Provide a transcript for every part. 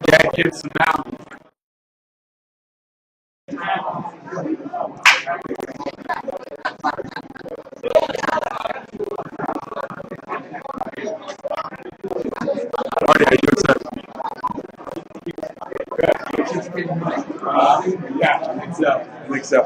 Yeah, get some out. Oh, yeah, you said. Yeah, I think so. I think so.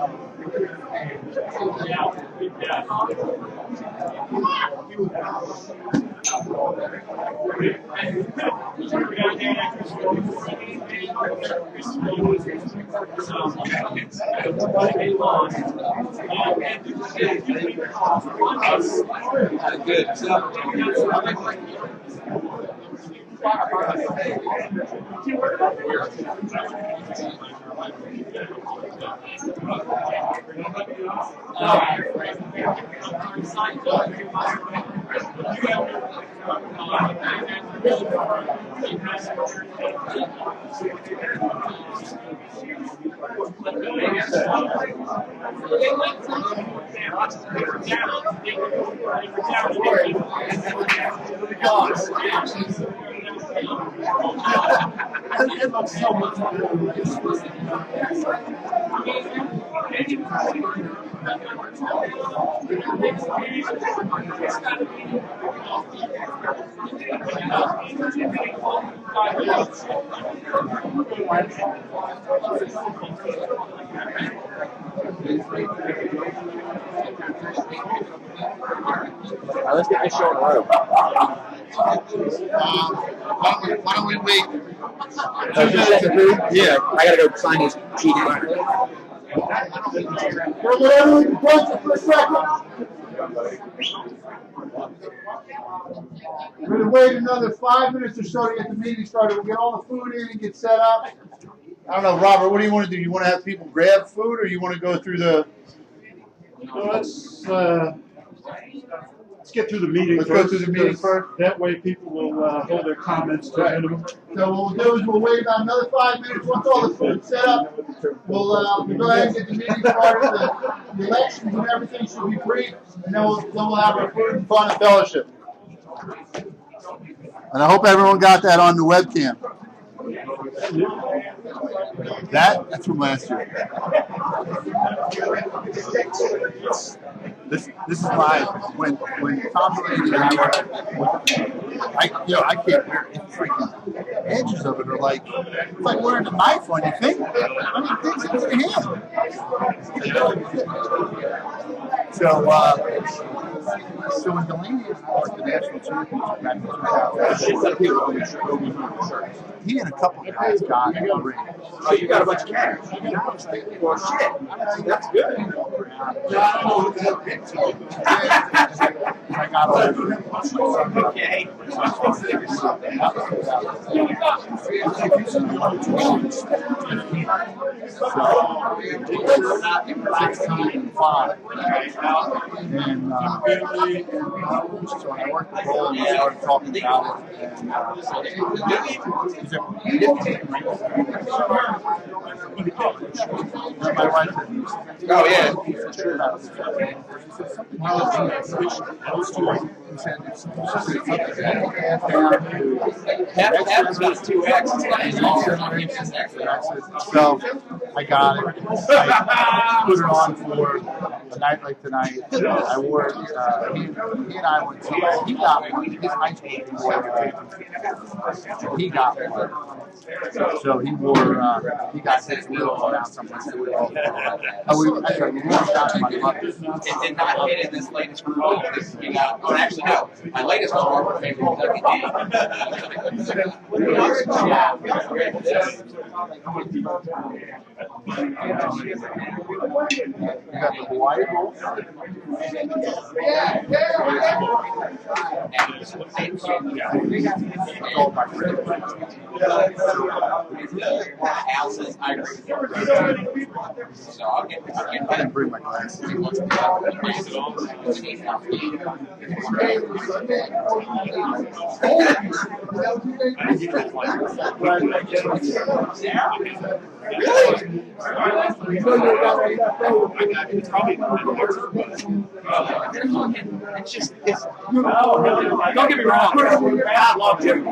It looks so much let's get this show in a row. Why don't we wait? Yeah, I gotta go sign his cheat. For a second. We're going to wait another 5 minutes or so to get the meeting started. We'll get all the food in and get set up. I don't know, Robert, what do you want to do? You want to have people grab food or you want to go through the... Let's get through the meeting Let's first. go through the meeting first. That way people will hold their comments to a minimum. So what we'll do is we'll wait about another 5 minutes. Once all the food's set up, we'll go ahead and get the meeting started. The elections and everything should be brief, and then we'll have our food and fun and fellowship. And I hope everyone got that on the webcam. That's from last year. This is my when Tom Brady and I can't wear it. Freaking edges of it are like it's like wearing a knife on your finger. I mean, things in your hand. So So when Delaney and I were the national champions back in 2000, he and a couple of guys got a ring. Oh, you got a bunch of cash. Well, shit. That's good. I got all Okay. And so I worked the role and we started talking about it. And my wife said, Oh, yeah. Heaven's got 2X. So I got it. I put it on for a night like tonight. I wore it. He and I went somewhere. He got one. His high school he wore it. He got one. So he wore. He got his wheels around somewhere. We wore it out to my mother. It did not hit in this latest group. You know, well, actually, no. My latest one came from WD. You got the Hawaii Bowl. Al says I agree. So I'll get I didn't bring my glasses. It's just, don't get me wrong. I love Jim.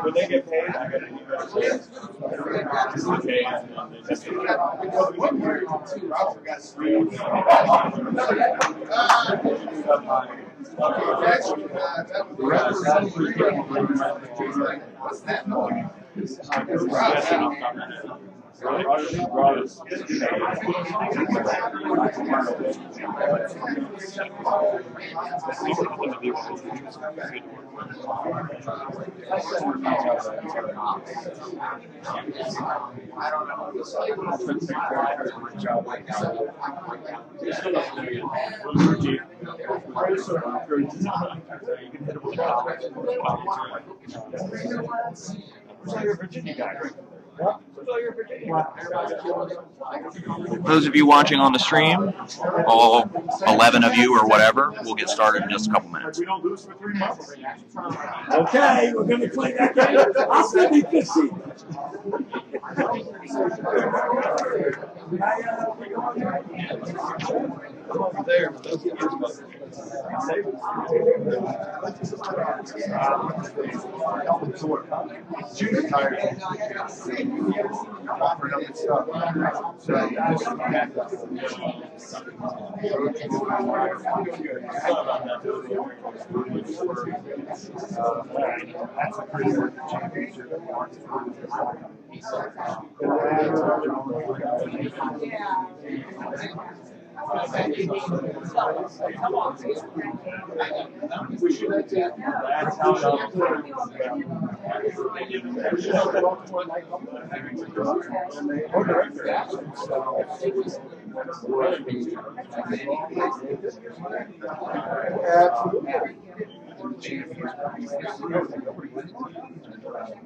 When they get paid, I got to What's that noise? Those of you watching on the stream, all 11 of you or whatever, we'll get started in just a couple minutes. We don't lose for 3 months. Okay, we're going to play that game. I'll send you 50. That's a pretty good championship.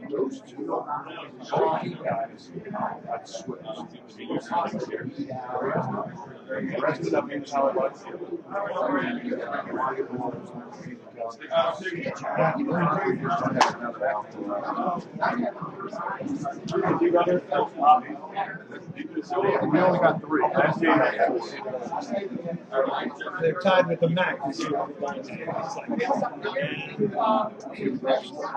Those two guys, I'd switch. The rest of them is how it was. We only got 3. Last year, They're tied with the Mac. that's huge. That's huge.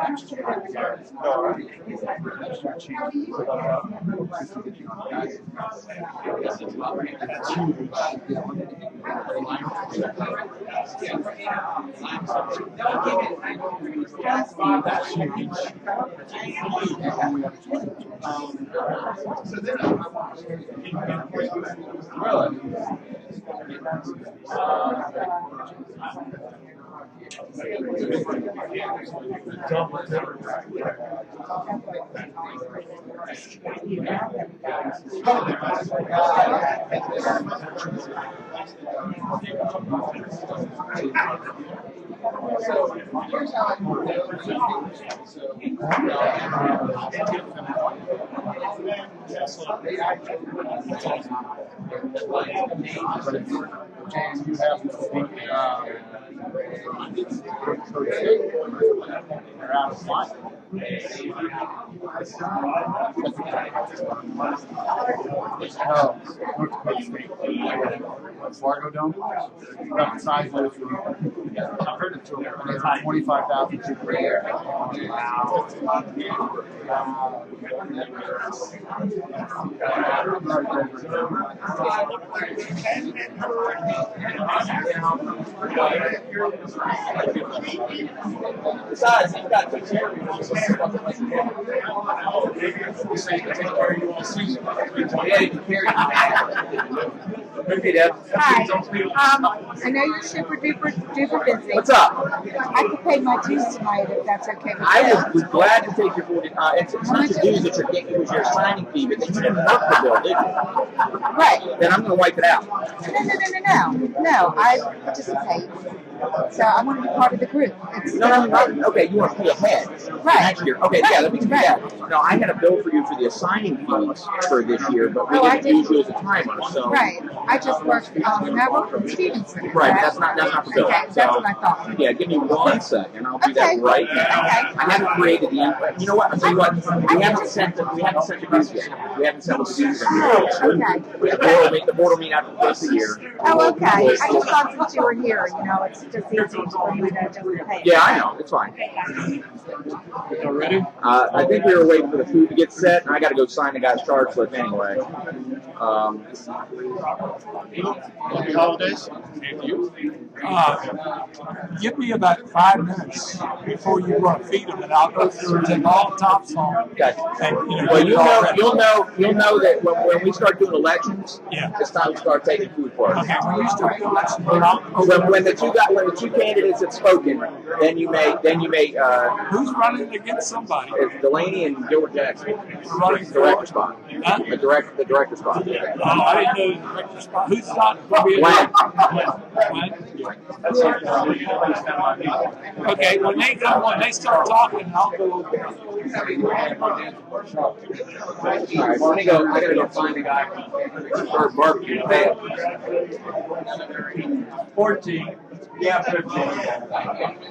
And you have they're out of line. Fargo Dome. About the size of I've heard it too. And it's 25,000 people per year. Besides, you've got to take care of yourself. Yeah, you can carry Hi. I know you're super duper busy. What's up? I could pay my dues tonight if that's okay with you. I was glad to take your 40. It's not the dues that you're getting, it was your signing fee, but you didn't work the bill, did you? Right. Then I'm going to wipe it out. No. I participate. So I want to be part of the group. No. Okay, you want to pay ahead Right. next year. Okay, Right. yeah, let me do Right. that. No, I had a bill for you for the assigning fees for this year, but we Oh, I didn't use didn't. you as a timer, so. Right. I just worked. And I work from Stevenson. Right, correct? that's not the bill. Okay, that's what I thought. Yeah, give me 1 second. I'll do that Okay. right now. Okay. I haven't created the input. You know what? I'll tell you what. We haven't sent the dues yet. We haven't sent the dues yet. Oh, okay. The board will meet after the first of the year. Oh, okay. I just thought since you were here, it's just easy for you to just pay. Yeah, I know. It's fine. Y'all ready? I think we were waiting for the food to get set, and I got to go sign the guy's charge slip anyway. Happy holidays. And you? Give me about 5 minutes before you run feed them, and I'll go through and take all the tops off. Okay. And Well, get it all ready. you'll know that when we start doing elections, Yeah. it's time to start taking food for us. Okay, when you start the election, but I'll When the two candidates have spoken, then you may who's running against somebody? it's Delaney and Gilbert Jackson. Running The director spot. Huh? The director spot. Oh, I didn't know the director spot. Who's not going to be in Glenn. Okay, when they start talking, I'll go over there. All right, let me go. I gotta go find the guy for barbecue. 14. Yeah, 15.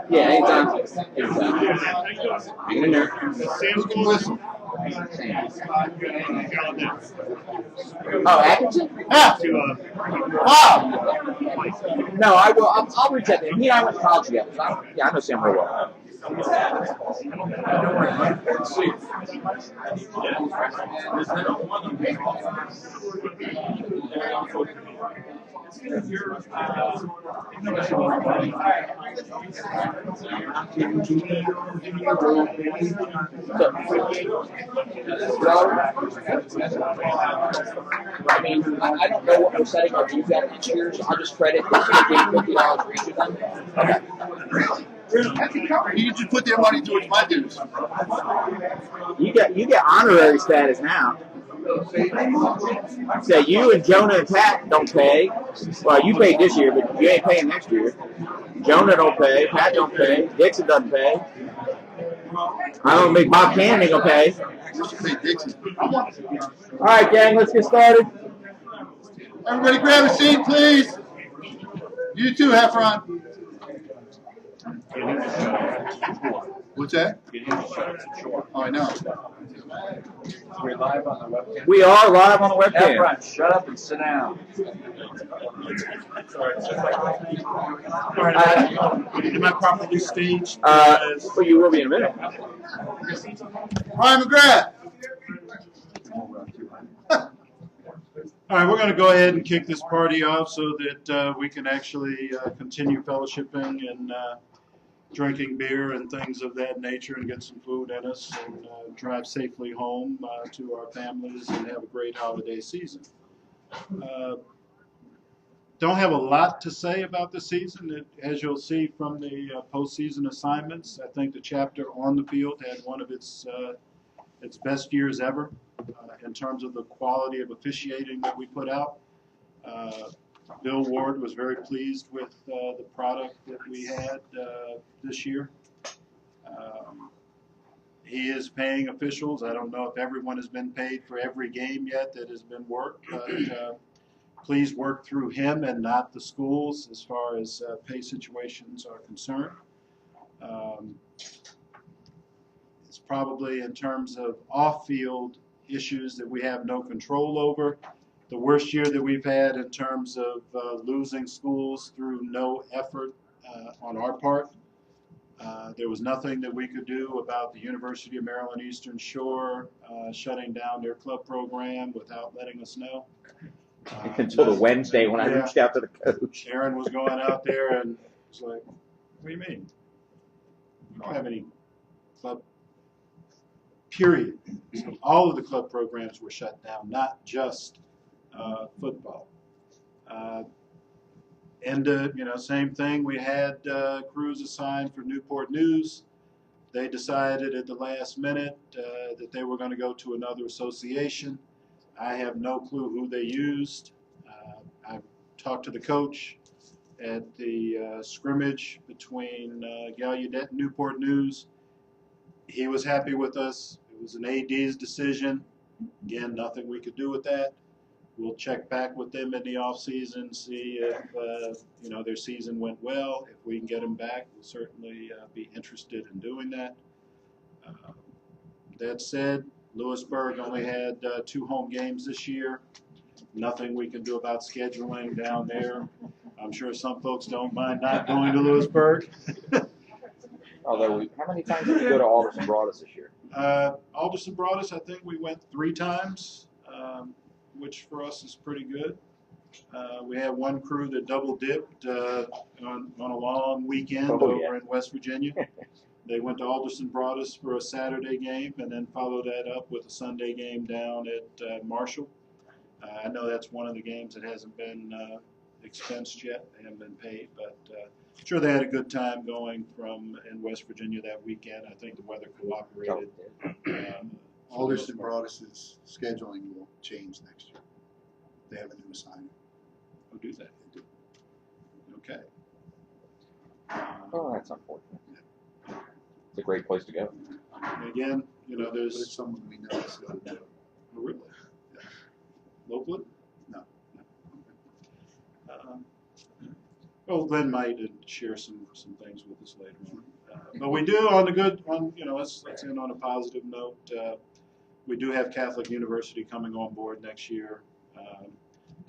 Yeah, anytime. Hang in there. Who can whistle? Oh, Atkinson? Yeah. Bob. No, I will. I'll reach out to him. He and I went to college together. So I know Sam very well. I mean, I don't know what we're setting our dues at each year, so I'll just credit this year being $50 for each of them. You just put their money towards my dues. You get honorary status now. So you and Jonah and Pat don't pay. Well, you paid this year, but you ain't paying next year. Jonah don't pay. Pat don't pay. Dixon doesn't pay. I don't think Bob Cannon ain't gonna pay. All right, gang, let's get started. Everybody grab a seat, please. You too, Heffron. What's that? Oh, I know. We're live on the webcam. We are live on the webcam. Efron, shut up and sit down. Am I properly staged? Well, you will be in a minute. Ryan McGrath. All right, we're going to go ahead and kick this party off so that we can actually continue fellowshipping and drinking beer and things of that nature and get some food in us and drive safely home to our families and have a great holiday season. Don't have a lot to say about the season. As you'll see from the postseason assignments, I think the chapter on the field had one of its best years ever in terms of the quality of officiating that we put out. Bill Ward was very pleased with the product that we had this year. He is paying officials. I don't know if everyone has been paid for every game yet that has been worked, but please work through him and not the schools as far as pay situations are concerned. It's probably in terms of off-field issues that we have no control over. The worst year that we've had in terms of losing schools through no effort on our part. There was nothing that we could do about the University of Maryland Eastern Shore shutting down their club program without letting us know. Until the Wednesday when I reached out to the coach. Aaron was going out there and was like, what do you mean? We don't have any club, period. So all of the club programs were shut down, not just football. Same thing. We had crews assigned for Newport News. They decided at the last minute that they were going to go to another association. I have no clue who they used. I talked to the coach at the scrimmage between Gallaudet and Newport News. He was happy with us. It was an AD's decision. Again, nothing we could do with that. We'll check back with them in the off season, see if their season went well. If we can get them back, we'll certainly be interested in doing that. That said, Lewisburg only had 2 home games this year. Nothing we can do about scheduling down there. I'm sure some folks don't mind not going to Lewisburg. Although, how many times did we go to Alderson Broadus this year? Alderson brought us, I think we went 3 times, which for us is pretty good. We had one crew that double dipped on a long weekend over in West Virginia. They went to Alderson Broadus for a Saturday game and then followed that up with a Sunday game down at Marshall. I know that's one of the games that hasn't been expensed yet. They haven't been paid, but I'm sure they had a good time going from in West Virginia that weekend. I think the weather cooperated. Alderson Broadus's scheduling will change next year. They have a new assignment. Oh, do that? They do. Okay. Oh, that's unfortunate. It's a great place to go. Again, you know, But it's there's someone we know. So oh, really locally. no. Well, Glenn might share some things with us later on. But we do on the good on you know let's end on a positive note. We do have Catholic University coming on board next year.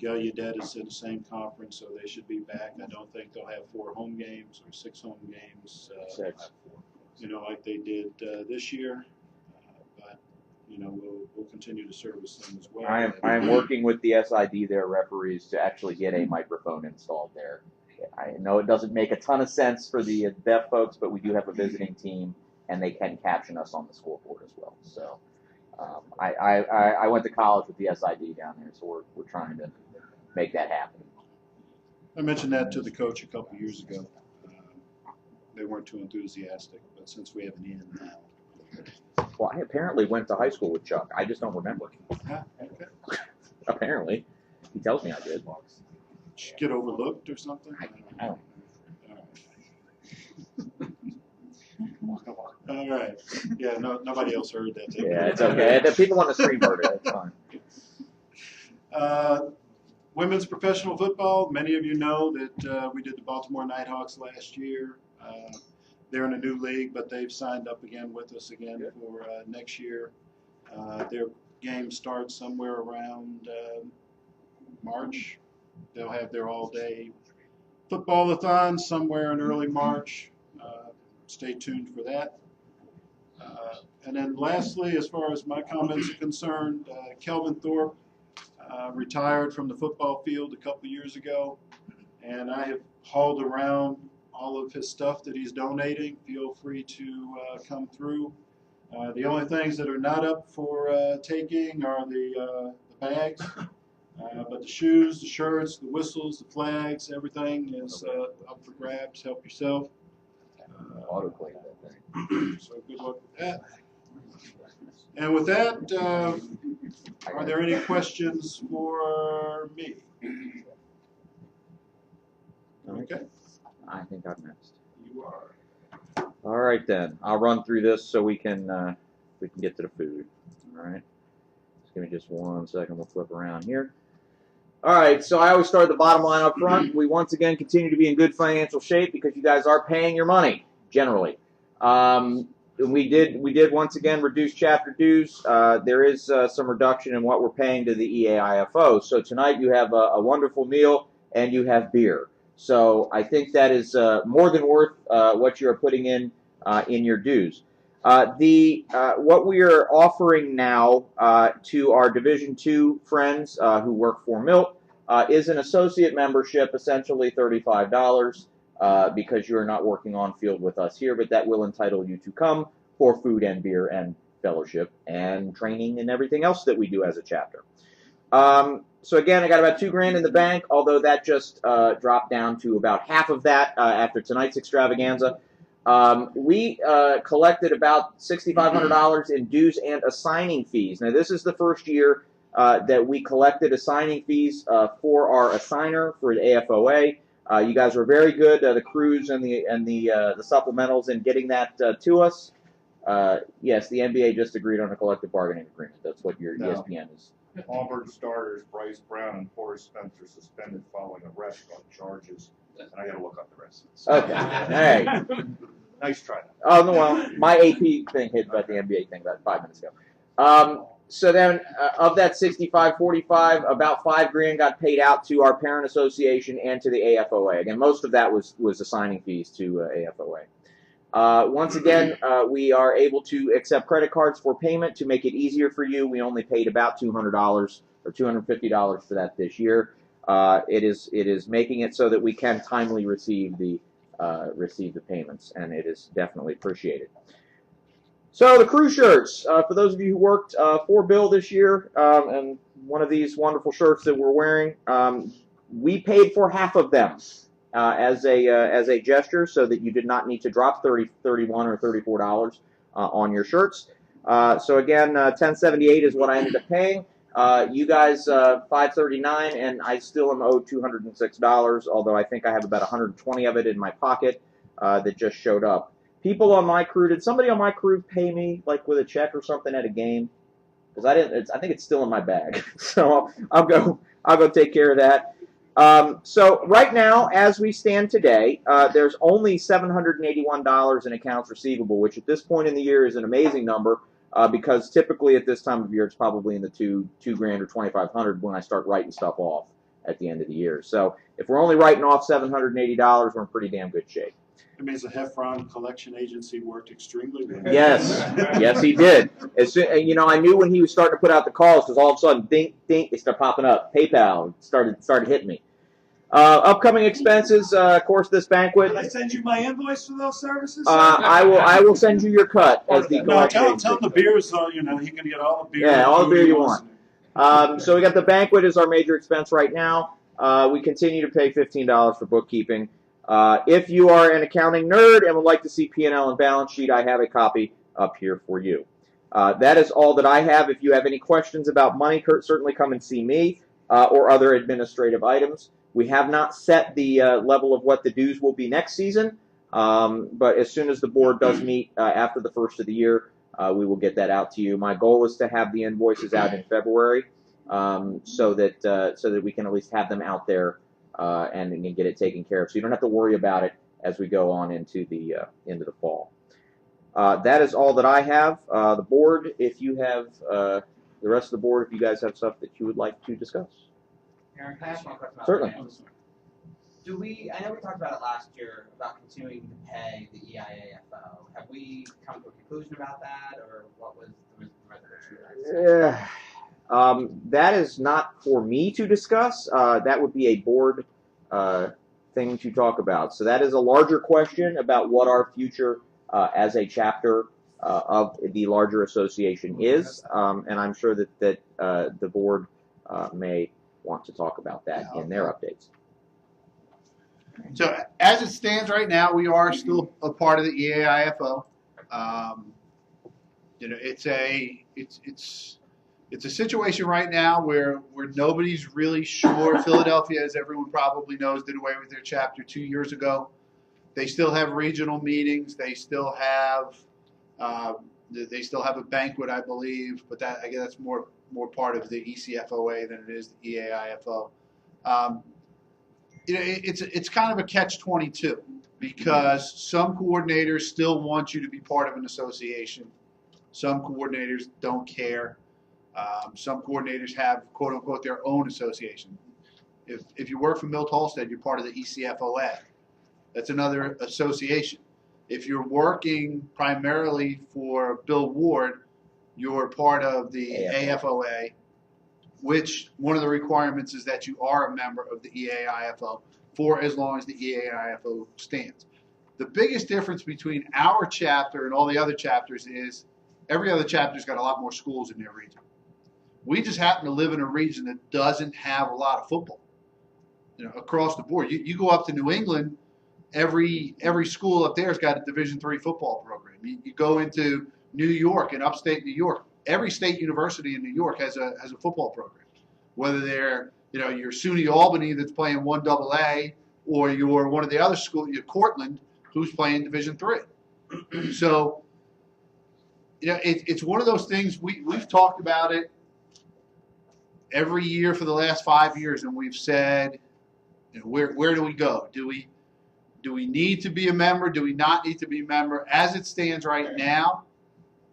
Gallaudet is in the same conference, so they should be back. I don't think they'll have 4 home games or 6 home games. 6. You know, like they did this year. But you know, we'll continue to service them as well. I am working with the SID, their referees, to actually get a microphone installed there. I know it doesn't make a ton of sense for the deaf folks, but we do have a visiting team, and they can caption us on the scoreboard as well. So I went to college with the SID down there, so we're trying to make that happen. I mentioned that to the coach a couple years ago. They weren't too enthusiastic, but since we have an in now. Well, I apparently went to high school with Chuck. I just don't remember. Ah, okay. Apparently. He tells me I did. Did you get overlooked or something? I don't All right. Yeah, nobody else heard that. Yeah, it's okay. The people on the stream heard it. It's fine. Women's professional football, many of you know that we did the Baltimore Nighthawks last year. They're in a new league, but they've signed up again with us again for next year. Their game starts somewhere around March. They'll have their all-day football-a-thon somewhere in early March. Stay tuned for that. And then lastly, as far as my comments are concerned, Kelvin Thorpe retired from the football field a couple years ago, and I have hauled around all of his stuff that he's donating. Feel free to come through. The only things that are not up for taking are the bags, but the shoes, the shirts, the whistles, the flags, everything is up for grabs. Help yourself. Autoclave that thing. So good luck with that. And with that, are there any questions for me? Okay. I think I'm next. You are. All right then. I'll run through this so we can get to the food. All right. Just give me just 1 second. We'll flip around here. All right. So I always start at the bottom line up front. We once again continue to be in good financial shape because you guys are paying your money generally. We did once again reduce chapter dues. There is some reduction in what we're paying to the EAIFO. So tonight you have a wonderful meal and you have beer. So I think that is more than worth what you are putting in your dues. What we are offering now to our Division II friends who work for Milt is an associate membership, essentially $35. Because you're not working on field with us here, but that will entitle you to come for food and beer and fellowship and training and everything else that we do as a chapter. So again, I got about $2,000 in the bank, although that just dropped down to about half of that after tonight's extravaganza. We collected about $6,500 in dues and assigning fees. Now, this is the first year that we collected assigning fees for our assigner for the AFOA. You guys were very good, the crews and the supplementals in getting that to us. Yes, the NBA just agreed on a collective bargaining agreement. That's what your ESPN is. Auburn starters Bryce Brown and Forrest Spencer suspended following arrest on charges. And I got to look up the rest of this. Okay. Hey. Nice try. Oh, no, well, my AP thing hit about the NBA thing about 5 minutes ago. So then, of that 65-45, about $5,000 got paid out to our parent association and to the AFOA. Again, most of that was assigning fees to AFOA. Once again, we are able to accept credit cards for payment to make it easier for you. We only paid about $200 or $250 for that this year. It is making it so that we can timely receive the payments, and it is definitely appreciated. So the crew shirts, for those of you who worked for Bill this year, and one of these wonderful shirts that we're wearing, we paid for half of them as a gesture, so that you did not need to drop $30, $31, or $34 on your shirts. So again, $10.78 is what I ended up paying. You guys, $5.39, and I still am owed $206. Although I think I have about 120 of it in my pocket that just showed up. People on my crew, did somebody on my crew pay me like with a check or something at a game? Because I didn't. I think it's still in my bag. So I'll go take care of that. So right now, as we stand today, there's only $781 in accounts receivable, which at this point in the year is an amazing number, because typically at this time of year it's probably in the $2 grand or $2,500 when I start writing stuff off at the end of the year. So if we're only writing off $780, we're in pretty damn good shape. It means the Heffron collection agency worked extremely well. Yes, yes, he did. As soon, I knew when he was starting to put out the calls, because all of a sudden, ding, ding, it started popping up. PayPal started hitting me. Upcoming expenses, of course, this banquet. Did I send you my invoice for those services? I will send you your cut as the collection. No, tell him the beer, so he can get all the beer. Yeah, all the beer you want. So we got the banquet as our major expense right now. We continue to pay $15 for bookkeeping. If you are an accounting nerd and would like to see P&L and balance sheet, I have a copy up here for you. That is all that I have. If you have any questions about money, certainly come and see me or other administrative items. We have not set the level of what the dues will be next season, but as soon as the board does meet after the first of the year, we will get that out to you. My goal is to have the invoices out in February, so that we can at least have them out there and get it taken care of, so you don't have to worry about it as we go on into the fall. That is all that I have. The board, if you have the rest of the board, if you guys have stuff that you would like to discuss. Aaron, can I ask one question about Certainly. finance? I know we talked about it last year about continuing to pay the EIAFO. Have we come to a conclusion about that, or what was the resolution? That is not for me to discuss. That would be a board thing to talk about. So that is a larger question about what our future as a chapter of the larger association is, and I'm sure that the board may want to talk about that in their updates. So as it stands right now, we are still a part of the EAIFO. It's a situation right now where nobody's really sure. Philadelphia, as everyone probably knows, did away with their chapter 2 years ago. They still have regional meetings. They still have a banquet, I believe, but I guess that's more part of the ECFOA than it is the EAIFO. It's kind of a catch-22 because some coordinators still want you to be part of an association. Some coordinators don't care. Some coordinators have, quote unquote, their own association. If you work for Milt Halstead, you're part of the ECFOA. That's another association. If you're working primarily for Bill Ward, you're part of the AFOA, which one of the requirements is that you are a member of the EAIFO for as long as the EAIFO stands. The biggest difference between our chapter and all the other chapters is every other chapter's got a lot more schools in their region. We just happen to live in a region that doesn't have a lot of football, across the board. You go up to New England, every school up there has got a Division III football program. You go into New York and upstate New York, every state university in New York has a football program. Whether they're your SUNY Albany that's playing 1AA, or you're one of the other schools, you're Cortland, who's playing Division III. So it's one of those things we've talked about it every year for the last 5 years, and we've said, where do we go? Do we need to be a member? Do we not need to be a member? As it stands right now,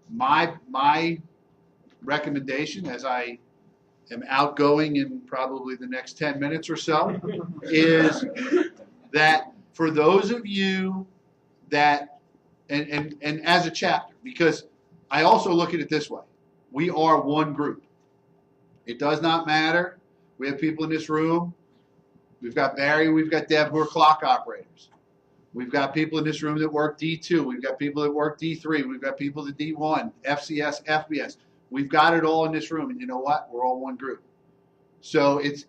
my recommendation, as I am outgoing in probably the next 10 minutes or so, is that for those of you that, and as a chapter, because I also look at it this way. We are one group. It does not matter. We have people in this room. We've got Barry, we've got Deb who are clock operators. We've got people in this room that work D2. We've got people that work D3. We've got people that D1, FCS, FBS. We've got it all in this room. And you know what? We're all one group. So it's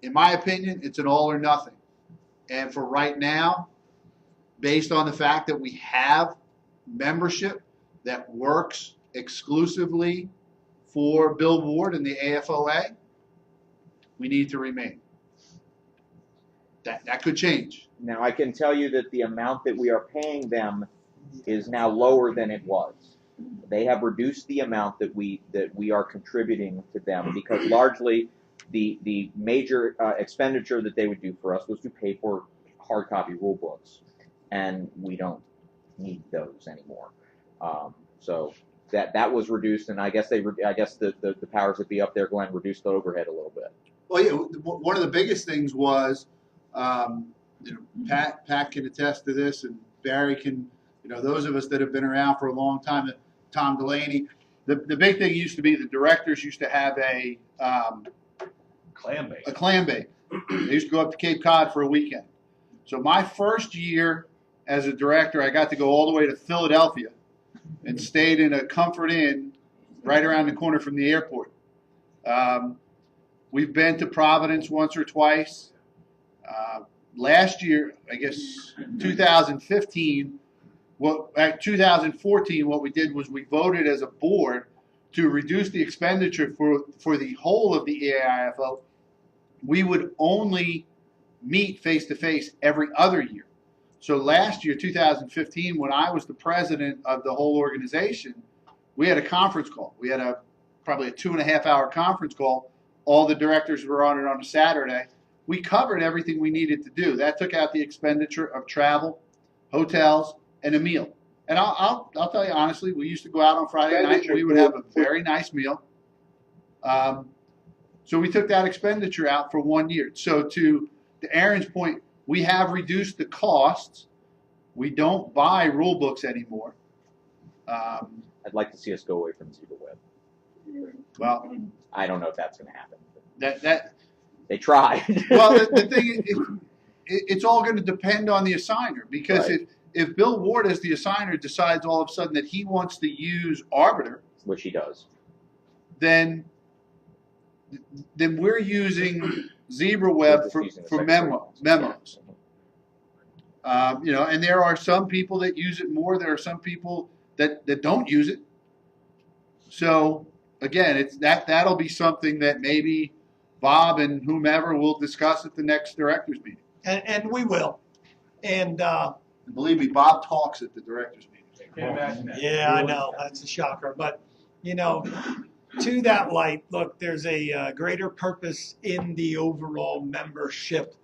in my opinion, it's an all or nothing. And for right now, based on the fact that we have membership that works exclusively for Bill Ward and the AFOA, we need to remain. That could change. Now, I can tell you that the amount that we are paying them is now lower than it was. They have reduced the amount that we are contributing to them, because largely the major expenditure that they would do for us was to pay for hard copy rule books, and we don't need those anymore. So that was reduced, and I guess the powers that be up there, Glenn, reduced the overhead a little bit. Well, yeah, one of the biggest things was, Pat can attest to this, and Barry can, those of us that have been around for a long time, Tom Delaney. The big thing used to be the directors used to have a Clam bake. a clam bake. They used to go up to Cape Cod for a weekend. So my first year as a director, I got to go all the way to Philadelphia and stayed in a Comfort Inn right around the corner from the airport. We've been to Providence once or twice. Last year, I guess 2015, 2014, what we did was we voted as a board to reduce the expenditure for the whole of the AIFO. We would only meet face-to-face every other year. So last year, 2015, when I was the president of the whole organization, we had a conference call. We had probably a 2.5-hour conference call. All the directors were on it on a Saturday. We covered everything we needed to do. That took out the expenditure of travel, hotels, and a meal. And I'll tell you honestly, we used to go out on Friday night and we would have a very nice meal. So we took that expenditure out for 1 year. So to Aaron's point, we have reduced the costs. We don't buy rule books anymore. I'd like to see us go away from Zebra Web. Well, I don't know if that's going to happen. They tried. Well, the thing is, it's all going to depend on the assigner, because Right. if Bill Ward as the assigner decides all of a sudden that he wants to use Arbiter, Which he does. then we're using Zebra Web We're just for using the memos. And there are some people that use it more. There are some people that don't use it. So again, that'll be something that maybe Bob and whomever will discuss at the next directors meeting. And we will. And And believe me, Bob talks at the directors meeting. Can't imagine that. yeah, I know that's a shocker. But to that light, look, there's a greater purpose in the overall membership.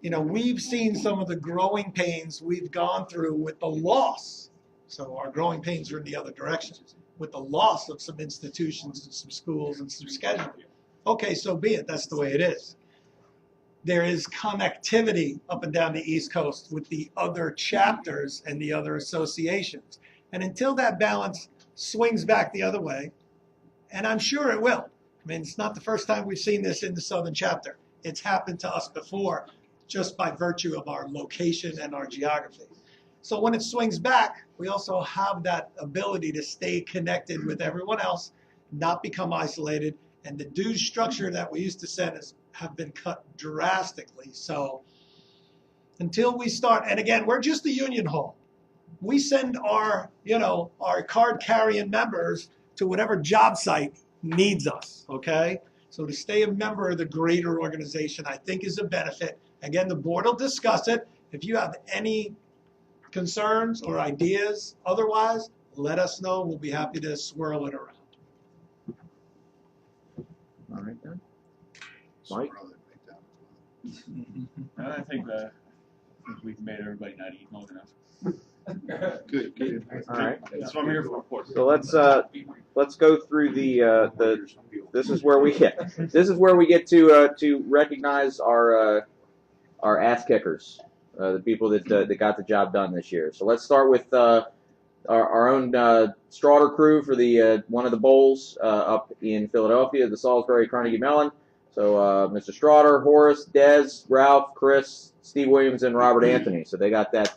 We've seen some of the growing pains we've gone through with the loss. So our growing pains are in the other direction, with the loss of some institutions and some schools and some scheduling. Okay, so be it. That's the way it is. There is connectivity up and down the East Coast with the other chapters and the other associations. And until that balance swings back the other way, and I'm sure it will. I mean, it's not the first time we've seen this in the Southern chapter. It's happened to us before, just by virtue of our location and our geography. So when it swings back, we also have that ability to stay connected with everyone else, not become isolated, and the dues structure that we used to send have been cut drastically. So until we start, and again, we're just the union hall. We send our card carrying members to whatever job site needs us, okay? So to stay a member of the greater organization, I think, is a benefit. Again, the board will discuss it. If you have any concerns or ideas otherwise, let us know. We'll be happy to swirl it around. All right, then. Mike? I think we've made everybody not eat long enough. Good. All right. That's what I'm here for, of course. So let's go through the this is where we get to recognize our ass kickers. the people that got the job done this year. So let's start with our own Straughter crew for the one of the bowls up in Philadelphia, the Salisbury Carnegie Mellon. So Mr. Straughter, Horace, Dez, Ralph, Chris, Steve Williams, and Robert Anthony. So they got that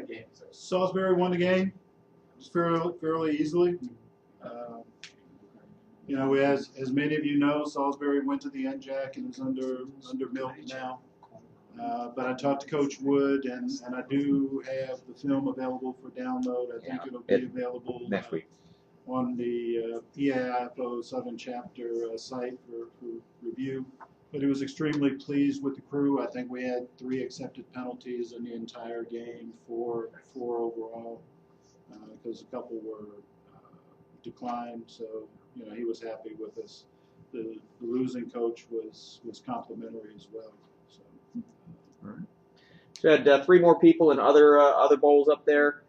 game. Salisbury won the game fairly easily. You know, as many of you know, Salisbury went to the NJAC and is under milk now. But I talked to Coach Wood, and I do have the film available for download. I think it'll be available next week on the EAIFO Southern Chapter site for review. But he was extremely pleased with the crew. I think we had 3 accepted penalties in the entire game, 4 overall, because a couple were declined. So, you know, he was happy with us. The losing coach was complimentary as well. So, all right. So had 3 more people in other bowls up there.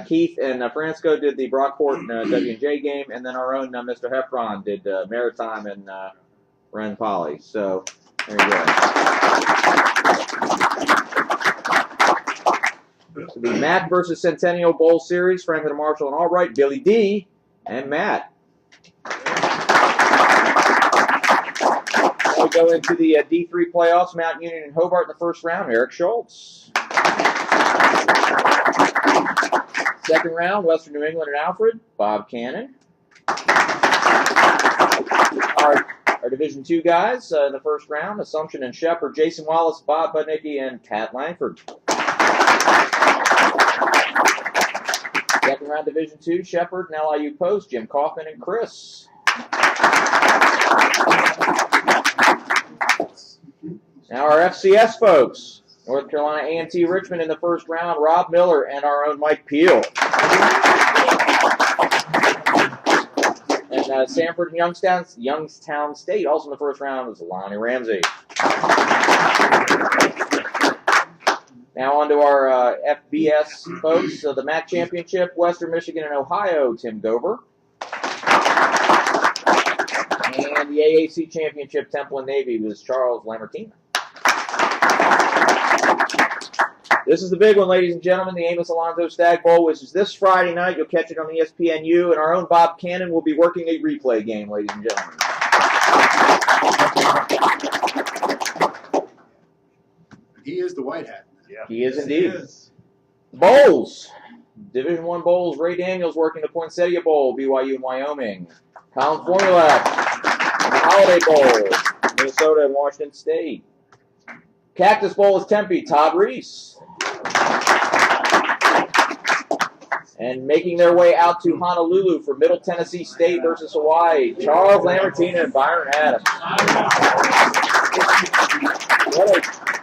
Keith and Francisco did the Brockport W&J game, and then our own Mr. Heffron did Maritime and Ren Poly. So there you go. So the Matt versus Centennial Bowl Series, Franklin Marshall and Albright, Billy D, and Matt. Now we go into the D3 playoffs, Mount Union and Hobart in the first round, Eric Schultz. Second round, Western New England and Alfred, Bob Cannon. Our Division II guys in the first round, Assumption and Shepherd, Jason Wallace, Bob Budnicki, and Pat Langford. Second round, Division II, Shepherd and LIU Post, Jim Kaufman and Chris. Now our FCS folks, North Carolina A&T Richmond in the first round, Rob Miller and our own Mike Peel. And Sanford and Youngstown State, also in the first round, was Lonnie Ramsey. Now on to our FBS folks. So the MAC Championship, Western Michigan and Ohio, Tim Gover. And the AAC Championship, Temple and Navy, was Charles Lamartina. This is the big one, ladies and gentlemen, the Amos Alonzo Stag Bowl, which is this Friday night. You'll catch it on ESPNU, and our own Bob Cannon will be working a replay game, ladies and gentlemen. he is the white hat. Yeah. He is indeed. Bowls. Division I Bowls, Ray Daniels working the Poinsettia Bowl, BYU and Wyoming. Colin Formulac, the Holiday Bowl, Minnesota and Washington State. Cactus Bowl is Tempe, Todd Reese. And making their way out to Honolulu for Middle Tennessee State versus Hawaii, Charles Lamartina and Byron Adams.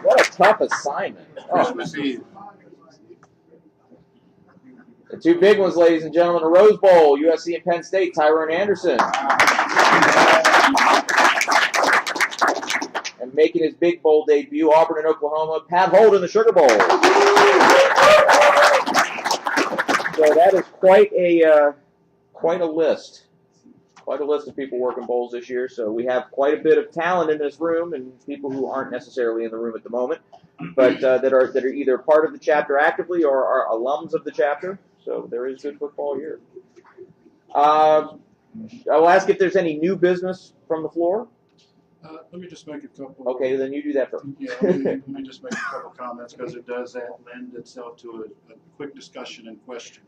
What a tough assignment. Christmas Eve. The 2 big ones, ladies and gentlemen, the Rose Bowl, USC and Penn State, Tyrone Anderson. And making his big bowl debut, Auburn and Oklahoma, Pat Holt in the Sugar Bowl. So that is quite a list. Quite a list of people working bowls this year. So we have quite a bit of talent in this room, and people who aren't necessarily in the room at the moment, but that are either part of the chapter actively or are alums of the chapter. So there is good football here. I will ask if there's any new business from the floor. Let me just make a couple. Okay, then you do that first. Yeah, let me just make a couple comments because it does lend itself to a quick discussion and question.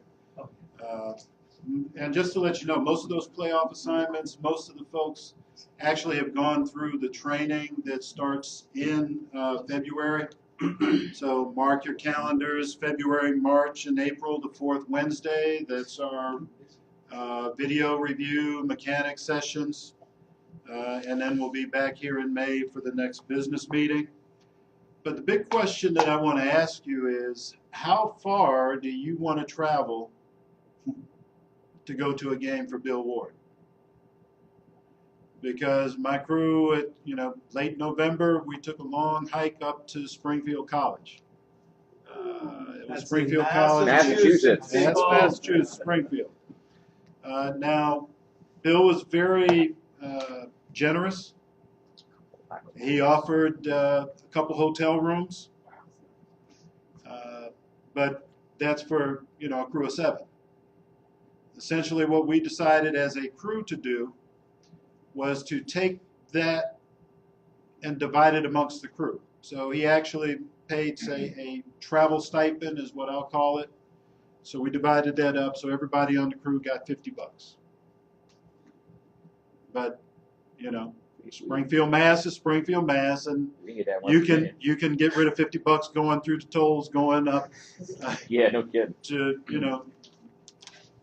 And just to let you know, most of those playoff assignments, most of the folks actually have gone through the training that starts in February. So mark your calendars, February, March, and April, the 4th Wednesday. That's our video review, mechanics sessions. And then we'll be back here in May for the next business meeting. But the big question that I want to ask you is, how far do you want to travel to go to a game for Bill Ward? Because my crew at late November, we took a long hike up to Springfield College. It was Springfield College. Massachusetts. That's Massachusetts, Springfield. Now, Bill was very generous. He offered a couple hotel rooms, but that's for a crew of 7. Essentially, what we decided as a crew to do was to take that and divide it amongst the crew. So he actually paid, say, a travel stipend is what I'll call it. So we divided that up, so everybody on the crew got $50. But Springfield, Mass is Springfield, Mass, and you can get rid of $50 going through the tolls going up. Yeah, no kidding. To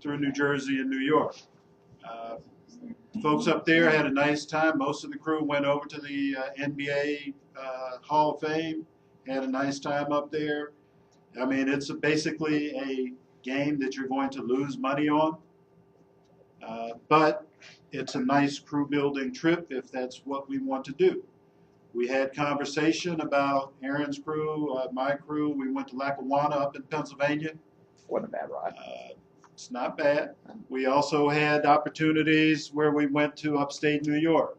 through New Jersey and New York. Folks up there had a nice time. Most of the crew went over to the NBA Hall of Fame, had a nice time up there. I mean, it's basically a game that you're going to lose money on, but it's a nice crew building trip if that's what we want to do. We had conversation about Aaron's crew, my crew. We went to Lackawanna up in Pennsylvania. Wasn't a bad ride. It's not bad. We also had opportunities where we went to upstate New York.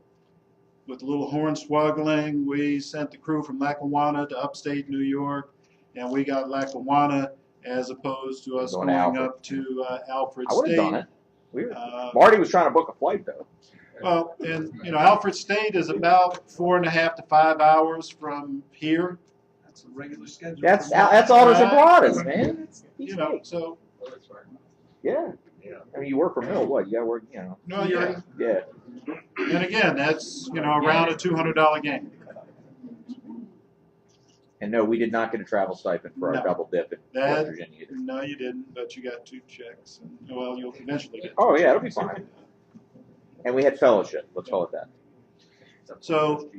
With a little hornswoggling, we sent the crew from Lackawanna to upstate New York, and we got Lackawanna as opposed to us going up to Alfred I would have State. done it. Marty was trying to book a flight, though. Well, and Alfred State is about 4.5 to 5 hours from here. That's a regular schedule. That's Aldous and Broadus, man. So. Yeah. I mean, you work from Mill. What? You got to work. No, yeah. Yeah. And again, that's around a $200 game. And no, we did not get a travel stipend for our double dip in West Virginia either. No, you didn't. But you got 2 checks, and well, you'll eventually get. Oh yeah, it'll be fine. And we had fellowship. Let's call it that. So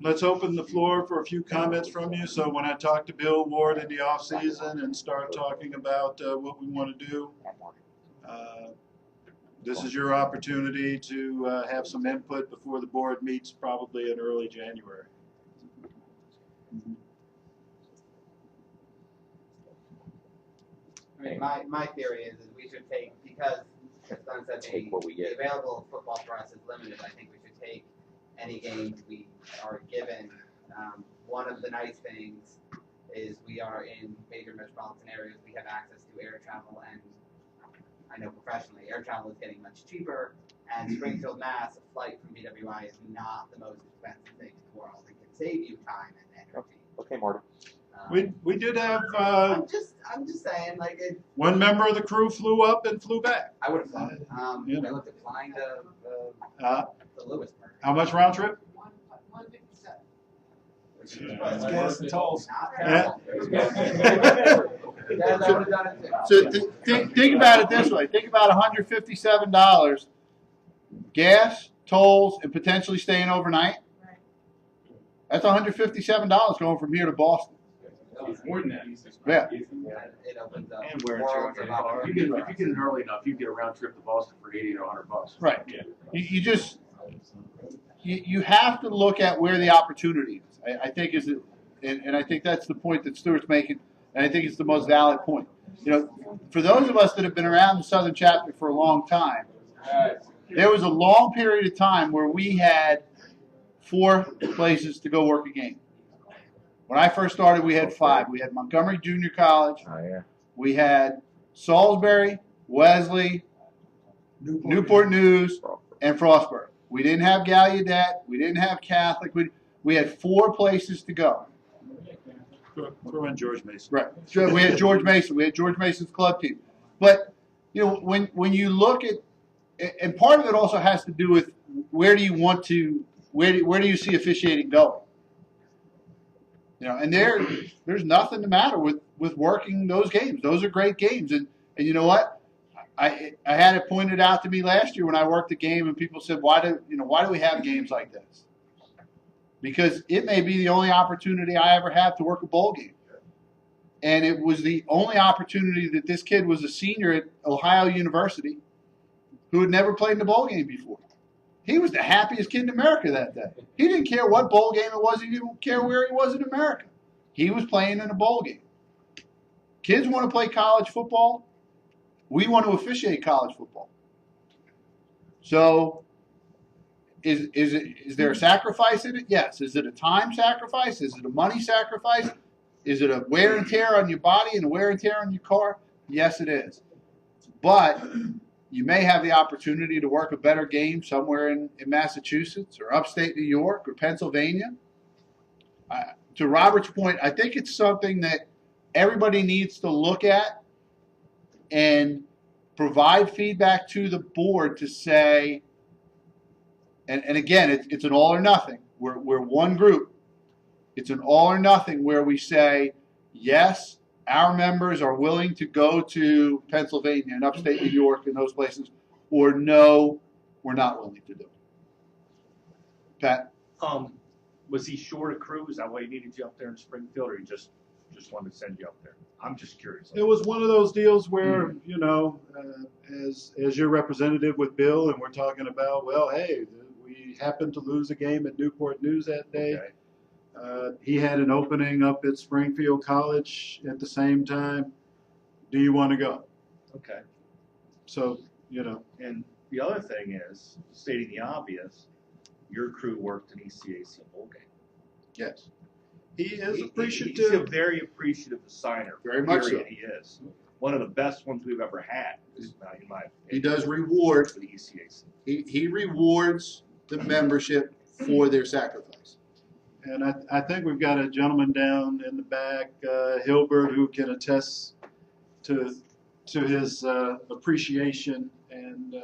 let's open the floor for a few comments from you. So when I talk to Bill Ward in the off season and start talking about what we want to do, this is your opportunity to have some input before the board meets probably in early January. I mean, my theory is we should take, because as Glenn said, the available football for us is limited. I think we should take any games we are given. One of the nice things is we are in major metropolitan areas. We have access to air travel, and I know professionally, air travel is getting much cheaper. And Springfield, Mass, a flight from BWI is not the most expensive thing in the world. It can save you time and energy. Okay, Marty. We did have. I'm just saying, like it. One member of the crew flew up and flew back. I would have thought it. I looked at flying to Lewisburg. How much round trip? 157. It's gas and tolls. So think about it this way. Think about $157, gas, tolls, and potentially staying overnight. That's $157 going from here to Boston. It's more than that. Yeah. It opens up. And wear and tear. If you get it early enough, you can get a round trip to Boston for $80 or $100. Right. You have to look at where the opportunity is. I think and I think that's the point that Stuart's making, and I think it's the most valid point. For those of us that have been around the Southern Chapter for a long time, there was a long period of time where we had 4 places to go work a game. When I first started, we had 5. We had Montgomery Junior College. Oh yeah. We had Salisbury, Wesley, Newport News, and Frostburg. We didn't have Gallaudet. We didn't have Catholic. We had 4 places to go. Throw in George Mason. Right. So we had George Mason. We had George Mason's club team. But when you look at, and part of it also has to do with where do you see officiating going? And there's nothing the matter with working those games. Those are great games, and you know what? I had it pointed out to me last year when I worked a game, and people said, why do we have games like this? Because it may be the only opportunity I ever have to work a bowl game, and it was the only opportunity that this kid was a senior at Ohio University who had never played in a bowl game before. He was the happiest kid in America that day. He didn't care what bowl game it was. He didn't care where he was in America. He was playing in a bowl game. Kids want to play college football. We want to officiate college football. So Is there a sacrifice in it? Yes. Is it a time sacrifice? Is it a money sacrifice? Is it a wear and tear on your body and a wear and tear on your car? Yes, it is. But you may have the opportunity to work a better game somewhere in Massachusetts or upstate New York or Pennsylvania. To Robert's point, I think it's something that everybody needs to look at and provide feedback to the board to say, and again, it's an all or nothing. We're one group. It's an all or nothing where we say, yes, our members are willing to go to Pennsylvania and upstate New York and those places, or no, we're not willing to do it. Pat? Was he short a crew? Is that why he needed you up there in Springfield, or he just wanted to send you up there? I'm just curious. It was one of those deals where, you know, as your representative with Bill, and we're talking about, well, hey, we happened to lose a game at Newport News that day. Okay. He had an opening up at Springfield College at the same time. Do you want to go? Okay. So, you know. And the other thing is, stating the obvious, your crew worked an ECAC bowl game. Yes. He is appreciative. He's a very appreciative signer. Very much so. He is. One of the best ones we've ever had, in my opinion. He does reward. For the ECAC. He rewards the membership for their sacrifice. And I think we've got a gentleman down in the back, Hilbert, who can attest to his appreciation and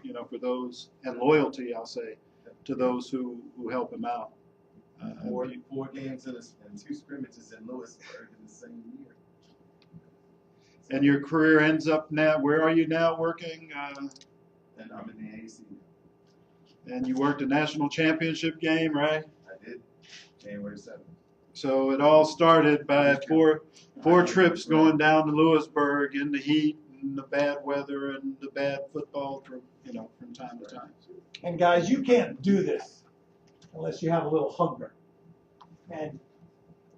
you know, for those, and loyalty, I'll say, to those who help him out. Four games and 2 scrimmages in Lewisburg in the same year. And your career ends up now, where are you now working? And I'm in the AC. And you worked a national championship game, right? I did, January 7th. So it all started by four trips going down to Lewisburg in the heat and the bad weather and the bad football from time to time. And guys, you can't do this unless you have a little hunger. And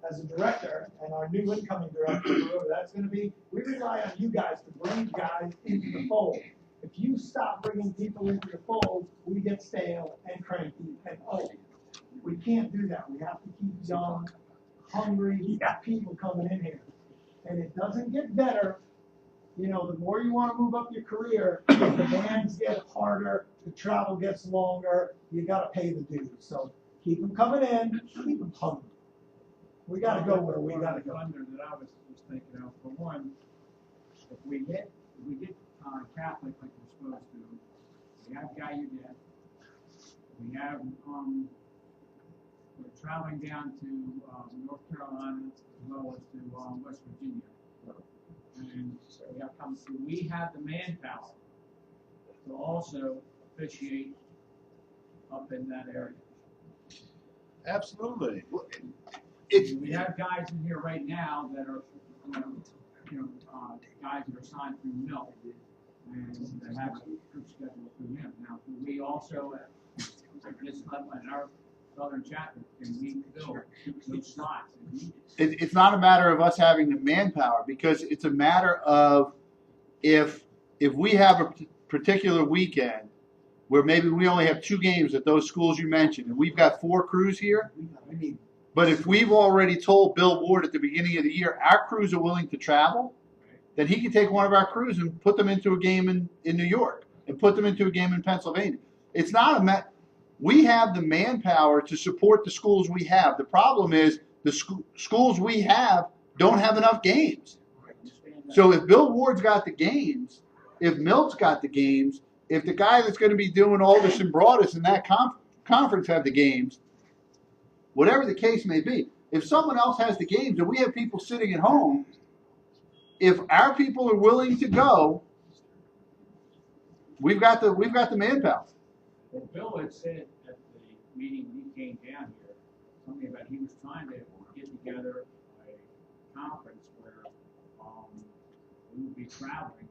as a director, and our new incoming director, whoever that's going to be, we rely on you guys to bring guys into the fold. If you stop bringing people into the fold, we get stale and cranky and old. We can't do that. We have to keep young, hungry people coming in here. And it doesn't get better. You know, the more you want to move up your career, the demands get harder, the travel gets longer, you got to pay the dues. So keep them coming in, keep them hungry. We got to go where we got to go. That I was thinking of, for one, if we get Catholic like we're supposed to, we have Gallaudet, we have we're traveling down to North Carolina as well as to West Virginia. And we have the manpower to also officiate up in that area. Absolutely. We have guys in here right now that are, guys that are signed through Mill and that have a group schedule through him. Now, we also, this level in our southern chapter, can we fill those slots if needed? It's not a matter of us having the manpower, because it's a matter of if we have a particular weekend where maybe we only have 2 games at those schools you mentioned, and we've got 4 crews here. But if we've already told Bill Ward at the beginning of the year our crews are willing to travel, then he can take one of our crews and put them into a game in New York and put them into a game in Pennsylvania. It's not we have the manpower to support the schools we have. The problem is the schools we have don't have enough games. So if Bill Ward's got the games, if Milt's got the games, if the guy that's going to be doing Alderson Broadus in that conference have the games, whatever the case may be, if someone else has the games and we have people sitting at home, if our people are willing to go, we've got the manpower. Well, Bill had said at the meeting when he came down here, something about he was trying to get together a conference where we would be traveling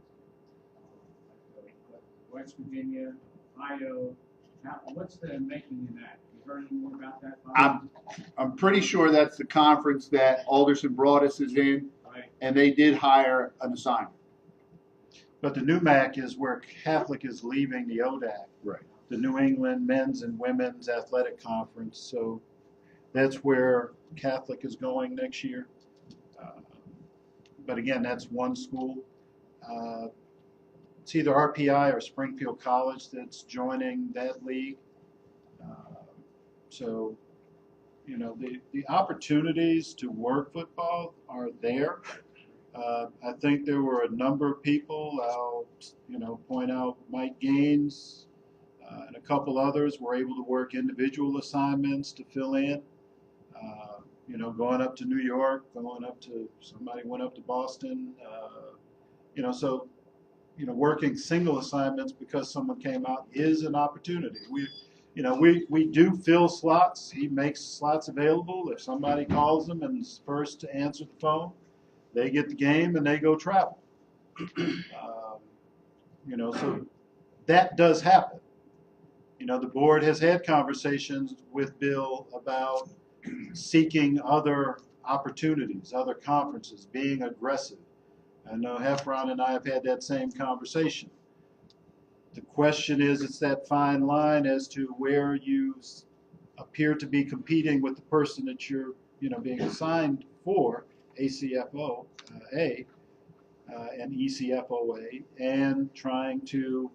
West Virginia, Ohio. What's the making in that? You heard any more about that? I'm pretty sure that's the conference that Alderson Broadus is in, Right. and they did hire an assignment. But the NUMAC is where Catholic is leaving the ODAC. Right. the New England Men's and Women's Athletic Conference. So that's where Catholic is going next year. But again, that's one school. It's either RPI or Springfield College that's joining that league. So, you know, the opportunities to work football are there. I think there were a number of people, I'll, you know, point out Mike Gaines and a couple others were able to work individual assignments to fill in. You know, going up to New York, somebody went up to Boston, you know, so, you know, working single assignments because someone came out is an opportunity. We do fill slots. He makes slots available. If somebody calls them and is first to answer the phone, they get the game and they go travel. You know, so that does happen. You know, the board has had conversations with Bill about seeking other opportunities, other conferences, being aggressive. I know Heffron and I have had that same conversation. The question is, it's that fine line as to where you appear to be competing with the person that you're, you know, being assigned for, ACFO A and ECFOA, and trying to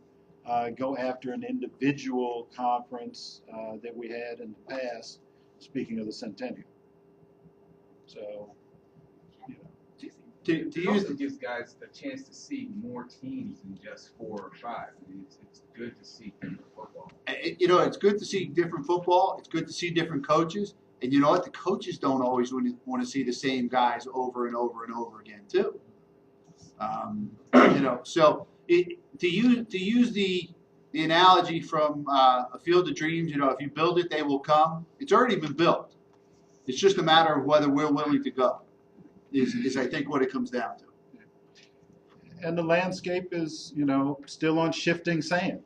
go after an individual conference that we had in the past, speaking of the Centennial. So, you know. It also gives guys a chance to see more teams than just 4 or 5. I mean, it's good to see different football. You know, it's good to see different football. It's good to see different coaches. And you know what? The coaches don't always want to see the same guys over and over and over again, too. You know, so to use the analogy from A Field of Dreams, you know, if you build it, they will come. It's already been built. It's just a matter of whether we're willing to go. Is I think what it comes down to. And the landscape is, you know, still on shifting sand.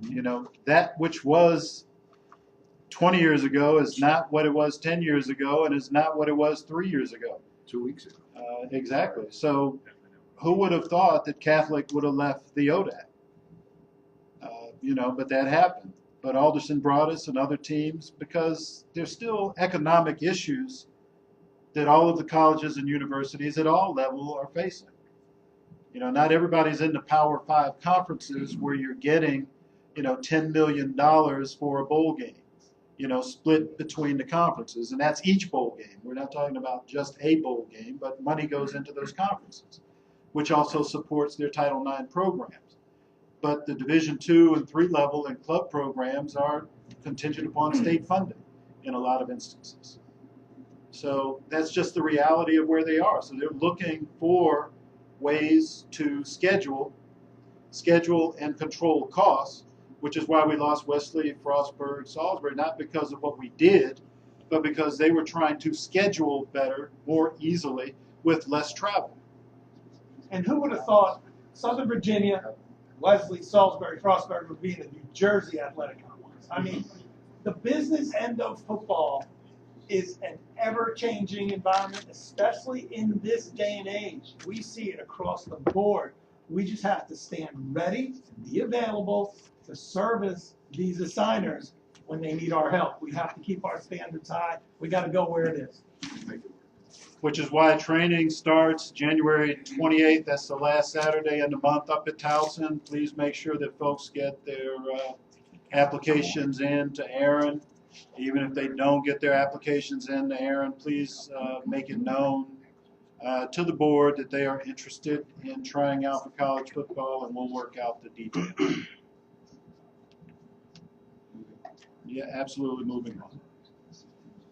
You know, that which was 20 years ago is not what it was 10 years ago, and is not what it was 3 years ago. 2 weeks ago. Exactly. So who would have thought that Catholic would have left the ODAC? You know, but that happened. But Alderson brought us and other teams because there's still economic issues that all of the colleges and universities at all levels are facing. You know, not everybody's in the Power 5 conferences where you're getting, you know, $10 million for a bowl game, you know, split between the conferences. And that's each bowl game. We're not talking about just a bowl game, but money goes into those conferences, which also supports their Title IX programs. But the Division II and III level and club programs are contingent upon state funding in a lot of instances. So that's just the reality of where they are. So they're looking for ways to schedule and control costs, which is why we lost Wesley, Frostburg, Salisbury, not because of what we did, but because they were trying to schedule better, more easily, with less travel. And who would have thought Southern Virginia, Wesley, Salisbury, Frostburg would be in the New Jersey Athletic Conference? I mean, the business end of football is an ever-changing environment, especially in this day and age. We see it across the board. We just have to stand ready and be available to service these assigners when they need our help. We have to keep our standards high. We got to go where it is. Which is why training starts January 28th. That's the last Saturday in the month up at Towson. Please make sure that folks get their applications in to Aaron. Even if they don't get their applications in to Aaron, please make it known to the board that they are interested in trying out for college football, and we'll work out the details. Yeah, absolutely moving on.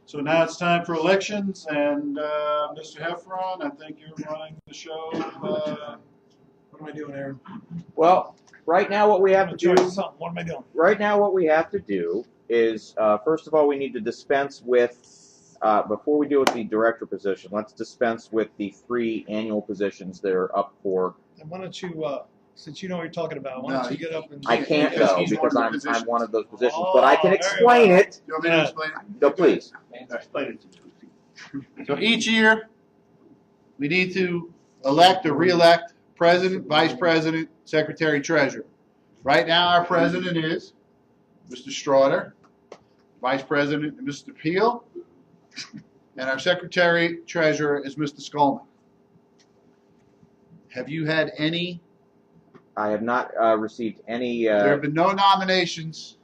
So now it's time for elections, and Mr. Heffron, I think you're running the show. What am I doing, Aaron? Well, right now what we have to do. What am I doing? Right now what we have to do is, first of all, we need to dispense with, before we deal with the director position, let's dispense with the 3 annual positions that are up for. And why don't you, since you know what you're talking about, why don't you get up and... I can't though, because I'm one of those positions, but I can Oh, explain it. You want me to explain it? So please. Explain it to me. So each year, we need to elect or re-elect president, vice president, secretary, treasurer. Right now, our president is Mr. Straughter, Vice President Mr. Peel, and our Secretary Treasurer is Mr. Skolnick. Have you had any? I have not received any. There have been no nominations.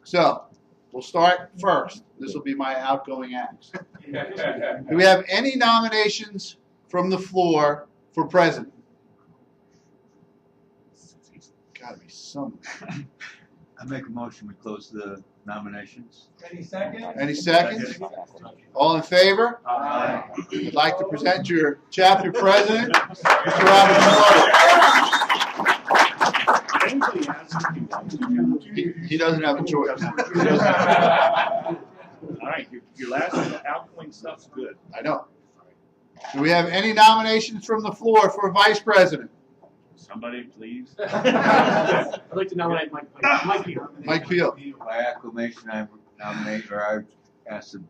So we'll start first. This will be my outgoing acts. Do we have any nominations from the floor for president? Gotta be some. I make a motion, we close the nominations. Any seconds? Any seconds? All in favor? Aye. I'd like to present your chapter president, Mr. Robert Miller. He doesn't have a choice. All right, your last outgoing stuff's good. I know. Do we have any nominations from the floor for vice president? Somebody, please. I'd like to nominate Mike Peel. Mike Peel. By acclamation, I nominate, or I ask the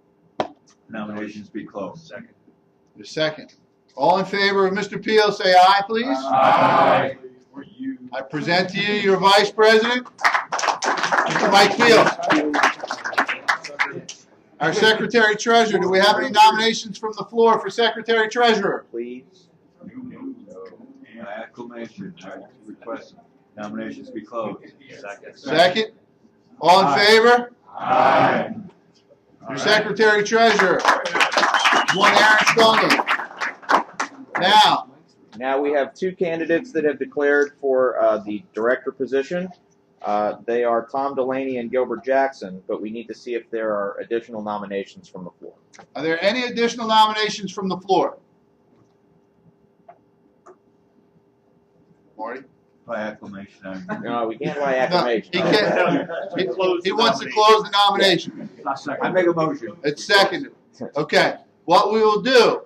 nominations be closed. Second. The second. All in favor of Mr. Peel, say aye, please. Aye. I present to you your vice president, Mr. Mike Peel. Our secretary treasurer. Do we have any nominations from the floor for secretary treasurer? Please. By acclamation, I request nominations be closed. Second. Second. All in favor? Aye. Your secretary treasurer, one Aaron Skolnick. Now we have two candidates that have declared for the director position. They are Tom Delaney and Gilbert Jackson, but we need to see if there are additional nominations from the floor. Are there any additional nominations from the floor? Marty? By acclamation, I No, we can't by acclamation. No, he can't. He wants to close the nomination. I make a motion. It's seconded. Okay. What we will do,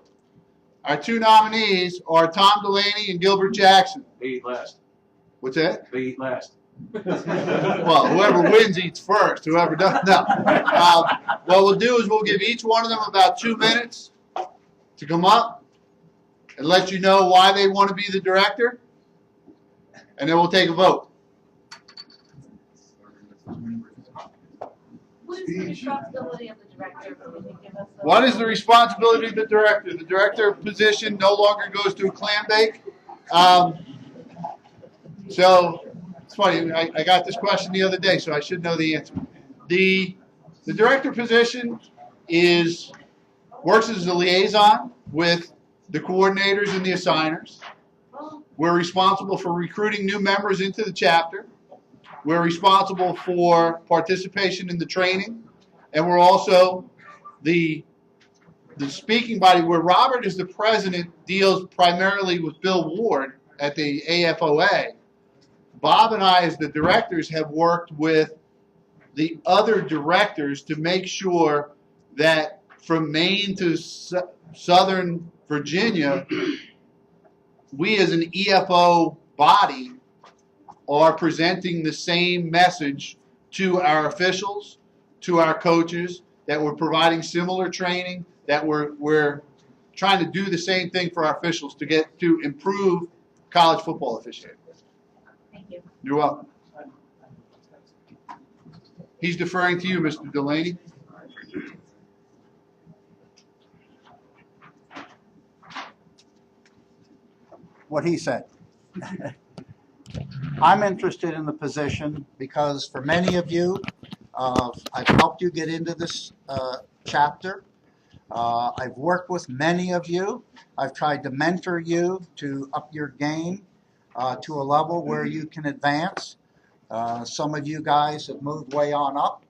our two nominees are Tom Delaney and Gilbert Jackson. They eat last. What's that? They eat last. Well, whoever wins eats first. Whoever doesn't, no. What we'll do is we'll give each one of them about 2 minutes to come up and let you know why they want to be the director, and then we'll take a vote. What is the responsibility of the director? Can you give us a- What is the responsibility of the director? The director position no longer goes to a clam bake. So it's funny. I got this question the other day, so I should know the answer. The director position works as a liaison with the coordinators and the assigners. We're responsible for recruiting new members into the chapter. We're responsible for participation in the training, and we're also the speaking body where Robert is the president, deals primarily with Bill Ward at the AFOA. Bob and I, as the directors, have worked with the other directors to make sure that from Maine to Southern Virginia, we as an EFO body are presenting the same message to our officials, to our coaches, that we're providing similar training, that we're trying to do the same thing for our officials to improve college football officiating. Thank you. You're welcome. He's deferring to you, Mr. Delaney. What he said. I'm interested in the position because for many of you, I've helped you get into this chapter. I've worked with many of you. I've tried to mentor you to up your game to a level where you can advance. Some of you guys have moved way on up.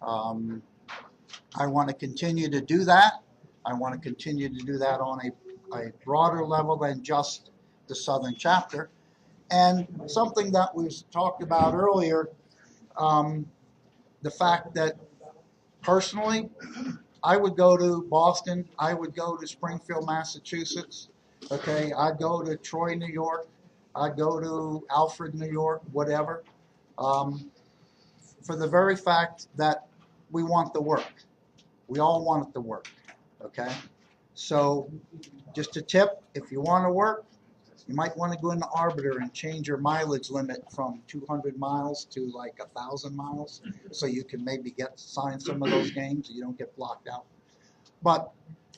I want to continue to do that. I want to continue to do that on a broader level than just the Southern chapter. And something that was talked about earlier, the fact that personally, I would go to Boston, I would go to Springfield, Massachusetts, okay, I'd go to Troy, New York, I'd go to Alfred, New York, whatever, for the very fact that we want the work. We all want it to work, okay? So just a tip, if you want to work, you might want to go into Arbiter and change your mileage limit from 200 miles to like 1,000 miles, so you can maybe sign some of those games, so you don't get blocked out. But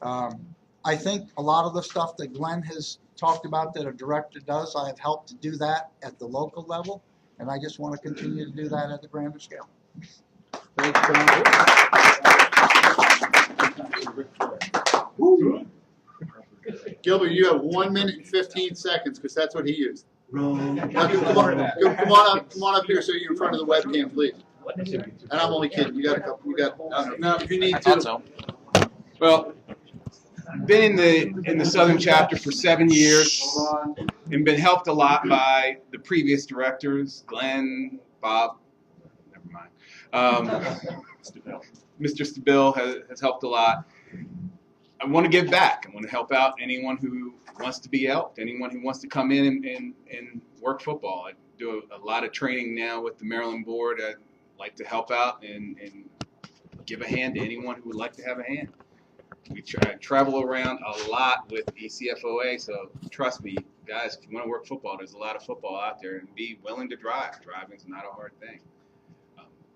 I think a lot of the stuff that Glenn has talked about that a director does, I have helped to do that at the local level, and I just want to continue to do that at the grander scale. Thanks, John. Gilbert, you have 1 minute and 15 seconds because that's what he used. Now, come on up here so you're in front of the webcam, please. And I'm only kidding. You got a couple. You got. No, if you need to. So. Well, been in the Southern chapter for 7 years and been helped a lot by the previous directors, Glenn, Bob, never mind. Mr. Stabile has helped a lot. I want to give back. I want to help out anyone who wants to be helped, anyone who wants to come in and work football. I do a lot of training now with the Maryland board. I'd like to help out and give a hand to anyone who would like to have a hand. We travel around a lot with ECFOA, so trust me, guys, if you want to work football, there's a lot of football out there, and be willing to drive. Driving's not a hard thing.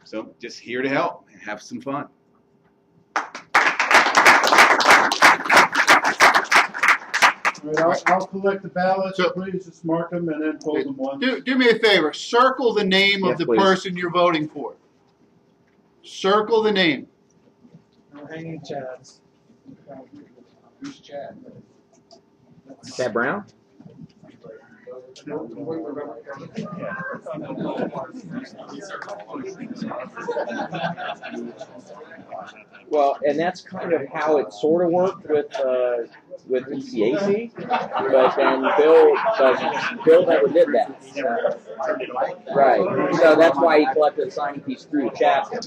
So just here to help and have some fun. All right, I'll collect the ballots. So please just mark them and then fold them once. Do me a favor. Circle the name of the please. person you're voting for. Circle the name. No hanging chads. Who's Chad? Chad Brown? Well, and that's kind of how it sort of worked with ECAC, but then Bill never did that. Right. So that's why he collected the signing piece through the chapter,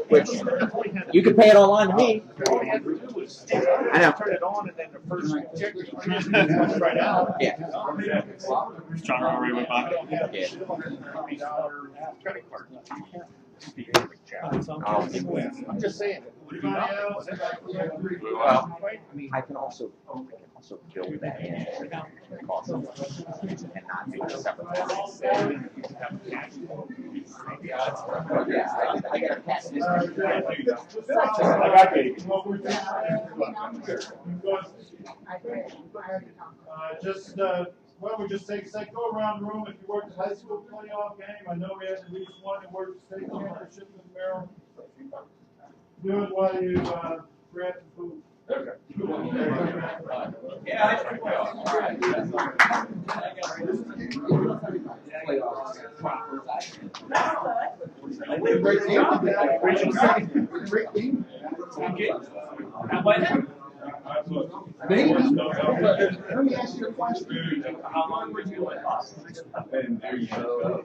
which you can pay it online to me. I know. Turn it on and then the first right out. Yeah. John already went by. Yeah. Credit card. I'm just saying. Well, I can also build that in and not do it separately. Yeah, I gotta pass this. Well, we just take a second, go around the room. If you worked the high school playoff game, I know we had at least one that worked the state championship in Maryland. Do it while you grab the food. Maybe. Let me ask you a question. How long were you in Boston? And there you go.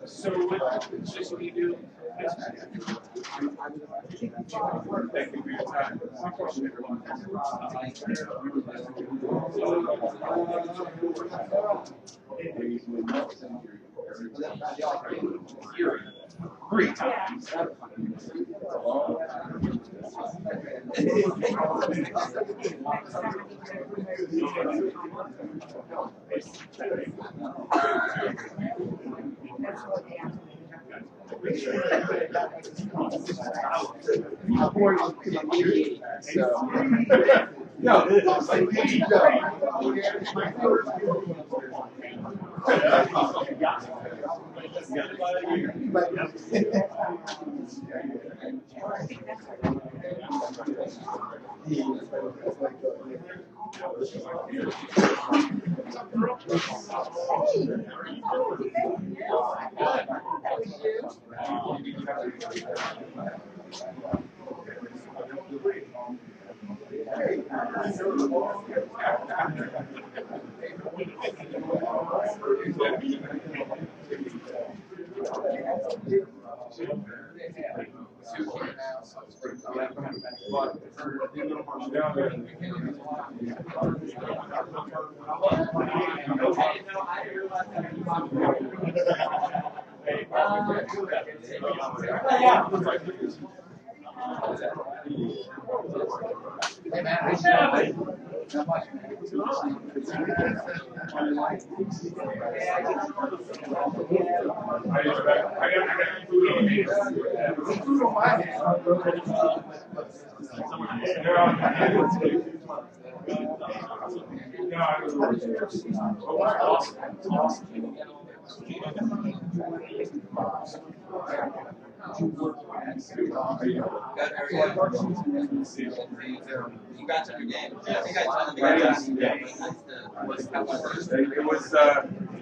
So what do you do? Thank you for your time. Great.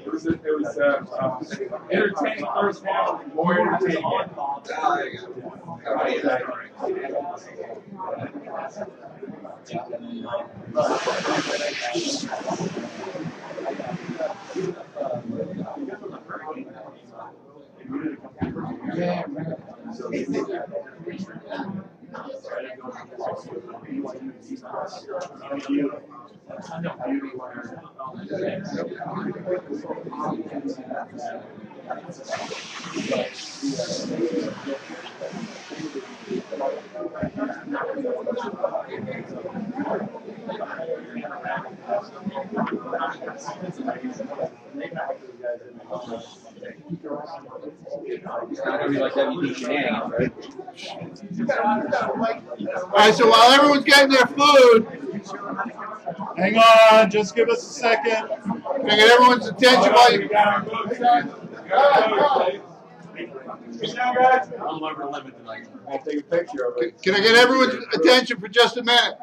It was entertaining first half, more entertaining. All right, so while everyone's getting their food, Hang on, just give us a second. can I get everyone's attention while you. I'm over the limit tonight. I'll take a picture of it. Can I get everyone's attention for just a minute?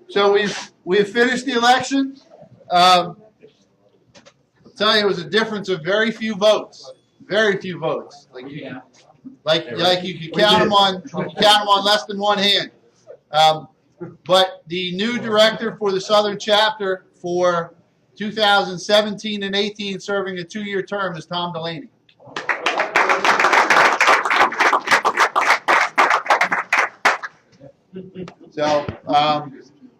So we've finished the election. I'll tell you, it was a difference of very few votes. Very few votes. Like you could count them on less than one hand. But the new director for the Southern Chapter for 2017 and 18, serving a 2-year term, is Tom Delaney. So,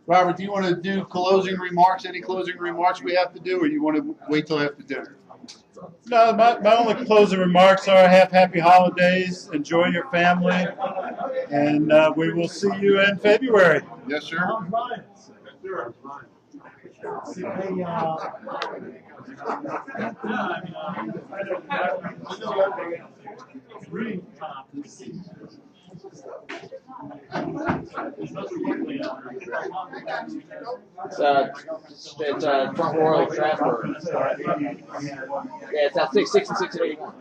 Robert, do you want to do closing remarks? Any closing remarks we have to do, or you want to wait till after dinner? No, my only closing remarks are have happy holidays, enjoy your family, and we will see you in February. Yes, sir. It's Front Royal transfer. Yeah, it's at 666 and 81.